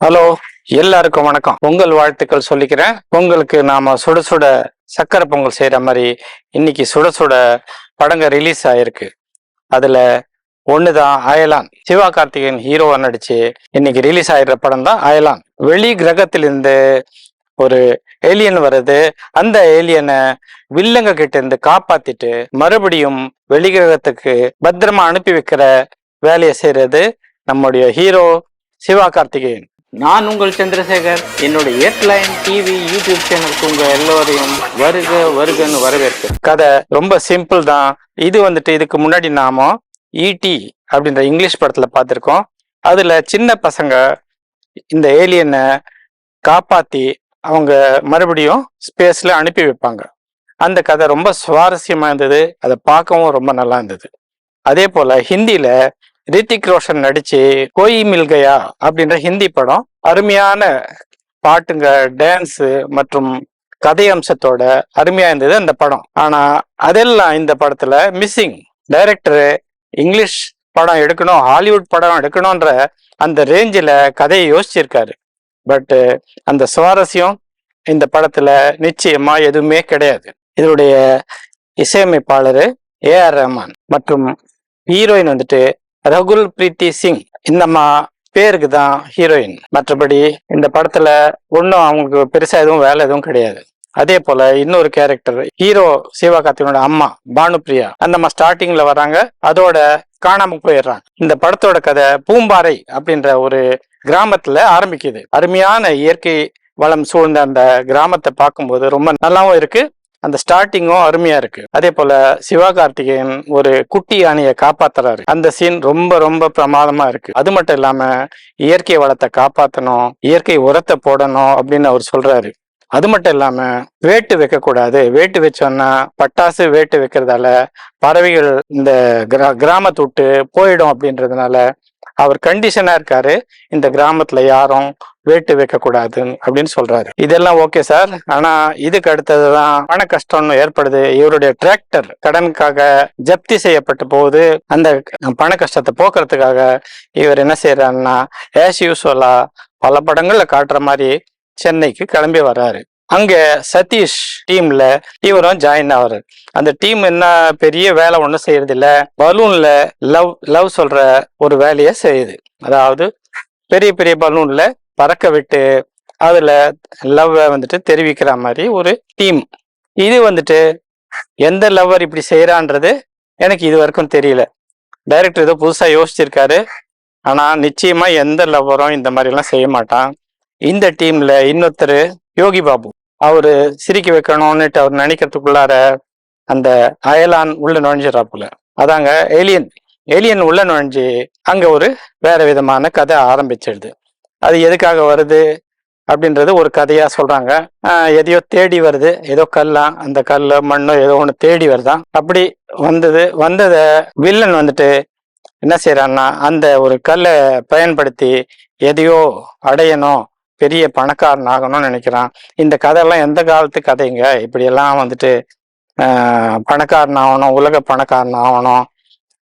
Hello, எல்லாருக்கும் வணக்கம். பொங்கல் வாழ்த்துக்கள் சொல்லிக்கிறேன். பொங்கலுக்கு நாம சுட சுட சக்கரை பொங்கல் செய்யற மாதிரி இன்னைக்கு சுட சுட படங்க ரிலீஸ் ஆயிருக்கு. அதுல ஒண்ணுதான் அயலான். சிவா கார்த்திகேயன் ஹீரோவா நடிச்சு இன்னைக்கு ரிலீஸ் ஆயிடுற படம் தான் அயலான். வெளி கிரகத்திலிருந்து ஒரு ஏலியன் வருது. அந்த ஏலியனை வில்லங்க கிட்ட இருந்து காப்பாத்திட்டு மறுபடியும் வெளிகிரகத்துக்கு பத்திரமா அனுப்பி வைக்கிற வேலையை செய்யறது நம்முடைய ஹீரோ சிவா கார்த்திகேயன். நான் உங்கள் சந்திரசேகர். என்னுடைய ஏர்லைன் டிவி யூடியூப் சேனலுக்கு உங்க எல்லோரையும் வருக வருகன்னு வரவேற்கு. கதை ரொம்ப சிம்பிள் தான். இதுக்கு முன்னாடி நாம ஈடி அப்படின்ற இங்கிலீஷ் படத்துல பார்த்திருக்கோம். அதுல சின்ன பசங்க இந்த ஏலியனை காப்பாத்தி அவங்க மறுபடியும் ஸ்பேஸ்ல அனுப்பி வைப்பாங்க. அந்த கதை ரொம்ப சுவாரஸ்யமா இருந்தது. அதை பார்க்கவும் ரொம்ப நல்லா இருந்தது. அதே போல ஹிந்தியில ரித்திக் ரோஷன் நடிச்சு கோயி மில்கயா அப்படின்ற ஹிந்தி படம் அருமையான பாட்டுங்க, டான்ஸ் மற்றும் கதை அம்சத்தோட அருமையா இருந்தது அந்த படம். ஆனா அதெல்லாம் இந்த படத்துல மிஸ்ஸிங். டைரக்டர் இங்கிலீஷ் படம் எடுக்கணும், ஹாலிவுட் படம் எடுக்கணும்ன்ற அந்த ரேஞ்சில கதையை யோசிச்சிருக்காரு. பட் அந்த சுவாரஸ்யம் இந்த படத்துல நிச்சயமா எதுவுமே கிடையாது. இதனுடைய இசையமைப்பாளர் ஏஆர் ரஹ்மான் மற்றும் ஹீரோயின் ரகுல் பிரீத்தி சிங். இந்த பேருக்கு தான் ஹீரோயின். மற்றபடி இந்த படத்துல ஒன்றும் அவங்களுக்கு பெருசா எதுவும் வேலை எதுவும் கிடையாது. அதே போல இன்னொரு கேரக்டர் ஹீரோ சிவா கார்த்திகேயனோட அம்மா பானுப்பிரியா அந்த ஸ்டார்டிங்ல வராங்க, அதோட காணாம போயிடுறாங்க. இந்த படத்தோட கதை பூம்பாறை அப்படின்ற ஒரு கிராமத்துல ஆரம்பிக்குது. அருமையான இயற்கை வளம் சூழ்ந்த அந்த கிராமத்தை பார்க்கும்போது ரொம்ப நல்லாவும் இருக்கு. அந்த ஸ்டார்டிங்கும் அருமையா இருக்கு. அதே போல சிவா கார்த்திகேயன் ஒரு குட்டி யானையை காப்பாத்துறாரு. அந்த சீன் ரொம்ப ரொம்ப பிரமாதமா இருக்கு. அது மட்டும் இல்லாம இயற்கை வளத்தை காப்பாற்றணும், இயற்கை உரத்தை போடணும் அப்படின்னு அவர் சொல்றாரு. அது மட்டும் இல்லாம வேட்டு வைக்க கூடாது, வேட்டு வச்சோன்னா பட்டாசு வேட்டு வைக்கிறதால பறவைகள் இந்த கிராமத்தை விட்டு போயிடும் அப்படின்றதுனால அவர் கண்டிஷனா இருக்காரு. இந்த கிராமத்துல யாரும் வேட்டு வைக்க கூடாது அப்படின்னு சொல்றாரு. இதெல்லாம் ஓகே சார். ஆனா இதுக்கு அடுத்ததுதான் பண கஷ்டம்னு ஏற்படுது. இவருடைய டிராக்டர் கடனுக்காக ஜப்தி செய்யப்பட்டு போகுது. அந்த பண கஷ்டத்தை போக்குறதுக்காக இவர் என்ன செய்யறாருன்னா, ஆஸ் யூஸ்வலா பல படங்கள்ல காட்டுற மாதிரி சென்னைக்கு கிளம்பி வர்றாரு. அங்க சதீஷ் டீம்ல இவரும் ஜாயின் ஆவாரு. அந்த டீம் என்ன பெரிய வேலை ஒன்றும் செய்யறது இல்ல, பலூன்ல லவ் சொல்ற ஒரு வேலையை செய்யுது. அதாவது பெரிய பெரிய பலூன்ல பறக்க விட்டு அதுல லவ் தெரிவிக்கிற மாதிரி ஒரு டீம். இது எந்த லவ்வர் இப்படி செய்யறான்றது எனக்கு இது வரைக்கும் தெரியல. டைரக்டர் ஏதோ புதுசா யோசிச்சிருக்காரு. ஆனா நிச்சயமா எந்த லவ்வரும் இந்த மாதிரி எல்லாம் செய்ய மாட்டான். இந்த டீம்ல இன்னொருத்தர் யோகி பாபு, அவரு சிரிக்க வைக்கணும்னுட்டு அவர் நினைக்கிறதுக்குள்ளார அந்த அயலான் உள்ள நுழைஞ்சிடறாப்புல. அதாங்க ஏலியன் உள்ள நுழைஞ்சு அங்க ஒரு வேற விதமான கதை ஆரம்பிச்சிடுது. அது எதுக்காக வருது அப்படின்றது ஒரு கதையா சொல்றாங்க. எதையோ தேடி வருது, ஏதோ அந்த கல்ல மண்ணோ ஏதோ ஒண்ணு தேடி வருதான். அப்படி வந்தத வில்லன் என்ன செய்யறான்னா, அந்த ஒரு கல்லை பயன்படுத்தி எதையோ அடையணும், பெரிய பணக்காரன் ஆகணும்னு நினைக்கிறான். இந்த கதையெல்லாம் எந்த காலத்து கதைங்க? இப்படியெல்லாம் பணக்காரன் ஆகணும், உலக பணக்காரன் ஆகணும்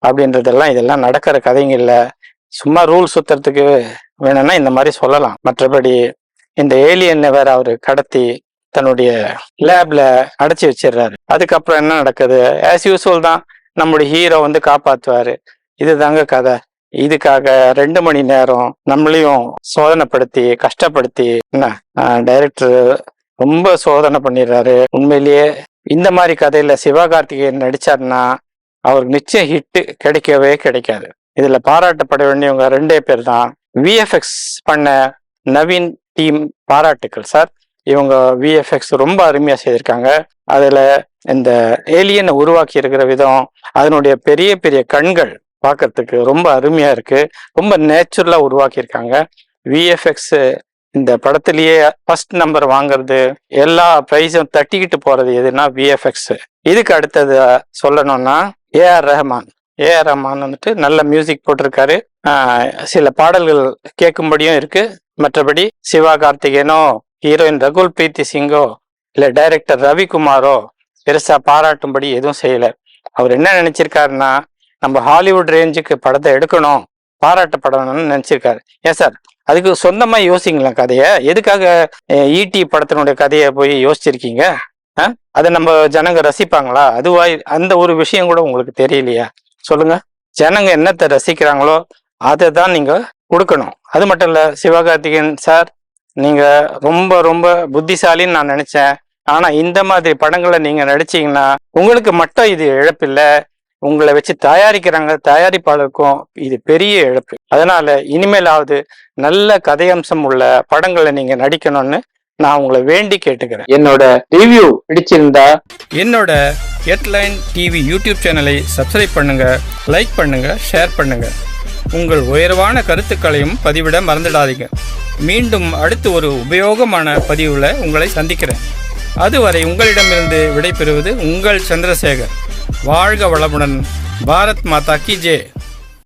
அப்படின்றதெல்லாம் இதெல்லாம் நடக்கிற கதைங்க இல்லை. சும்மா ரூல் சுத்துறதுக்கு வேணும்னா இந்த மாதிரி சொல்லலாம். மற்றபடி இந்த ஏலியனை வேற அவரு கடத்தி தன்னுடைய லேப்ல அடைச்சி வச்சிடுறாரு. அதுக்கப்புறம் என்ன நடக்குது? ஆஸ் யூஸ்வல் தான், நம்முடைய ஹீரோ காப்பாத்துவாரு. இதுதாங்க கதை. இதுக்காக 2 மணி நேரம் நம்மளையும் சோதனைப்படுத்தி கஷ்டப்படுத்தி என்ன டைரக்டர் ரொம்ப சோதனை பண்ணிடுறாரு. உண்மையிலேயே இந்த மாதிரி கதையில சிவா கார்த்திகேயன் நடிச்சாருன்னா அவருக்கு நிச்சயம் ஹிட் கிடைக்கவே கிடைக்காது. இதுல பாராட்டப்பட வேண்டியவங்க 2 பேர் தான். விஎஃப்எக்ஸ் பண்ண நவீன் டீம் பாராட்டுக்கள் சார். இவங்க விஎஃப்எக்ஸ் ரொம்ப அருமையா செய்திருக்காங்க. அதுல இந்த ஏலியனை உருவாக்கி இருக்கிற விதம், அதனுடைய பெரிய பெரிய கண்கள் பார்க்கறதுக்கு ரொம்ப அருமையா இருக்கு. ரொம்ப நேச்சுரலா உருவாக்கி இருக்காங்க. விஎஃப்எக்ஸ் இந்த படத்திலேயே ஃபர்ஸ்ட் நம்பர் வாங்குறது, எல்லா பிரைஸும் தட்டிக்கிட்டு போறது எதுனா விஎஃப்எக்ஸ். இதுக்கு அடுத்தது சொல்லணும்னா ஏஆர் ரஹ்மான். ஏஆர் ரஹ்மான் நல்ல மியூசிக் போட்டிருக்காரு. சில பாடல்கள் கேட்கும்படியும் இருக்கு. மற்றபடி சிவா கார்த்திகேயனோ ஹீரோயின் ரகுல் பிரீத்தி சிங்கோ இல்ல டைரக்டர் ரவிக்குமாரோ பெருசா பாராட்டும்படி எதுவும் செய்யல. அவர் என்ன நினைச்சிருக்காருன்னா, நம்ம ஹாலிவுட் ரேஞ்சுக்கு படத்தை எடுக்கணும், பாராட்டப்படணும்னு நினைச்சிருக்காரு. ஏன் சார், அதுக்கு சொந்தமா யோசிங்களேன் கதையை. எதுக்காக ஈட்டி படத்தினுடைய கதையை போய் யோசிச்சிருக்கீங்க? அதை நம்ம ஜனங்க ரசிப்பாங்களா? அதுவா அந்த ஒரு விஷயம் கூட உங்களுக்கு தெரியலையா? சொல்லுங்க. ஜனங்க என்னத்தை ரசிக்கிறாங்களோ அதை தான் நீங்க கொடுக்கணும். அது மட்டும் இல்ல, சிவகார்த்திகேயன் சார், நீங்க ரொம்ப ரொம்ப புத்திசாலின்னு நான் நினைச்சேன். ஆனா இந்த மாதிரி படங்களை நீங்க நடிச்சீங்கன்னா உங்களுக்கு மட்டும் இது இழப்பில்லை, உங்களை வச்சு தயாரிப்பாளருக்கும் இது பெரிய இழப்பு. அதனால இனிமேலாவது நல்ல கதையம்சம் உள்ள படங்களை நீங்க நடிக்கணும்னு நான் உங்களை வேண்டி கேட்டுக்கிறேன். என்னோட ரிவ்யூ பிடிச்சிருந்தா என்னோட ஹெட்லைன் டிவி யூடியூப் சேனலை சப்ஸ்கிரைப் பண்ணுங்க, லைக் பண்ணுங்க, ஷேர் பண்ணுங்க. உங்கள் உயர்வான கருத்துக்களையும் பதிவிட மறந்துடாதீங்க. மீண்டும் அடுத்து ஒரு உபயோகமான பதிவுல உங்களை சந்திக்கிறேன். அதுவரை உங்களிடமிருந்து விடைபெறுவது உங்கள் சந்திரசேகர். வாழ்க வளமுடன். பாரத் மாதா கி ஜெய்.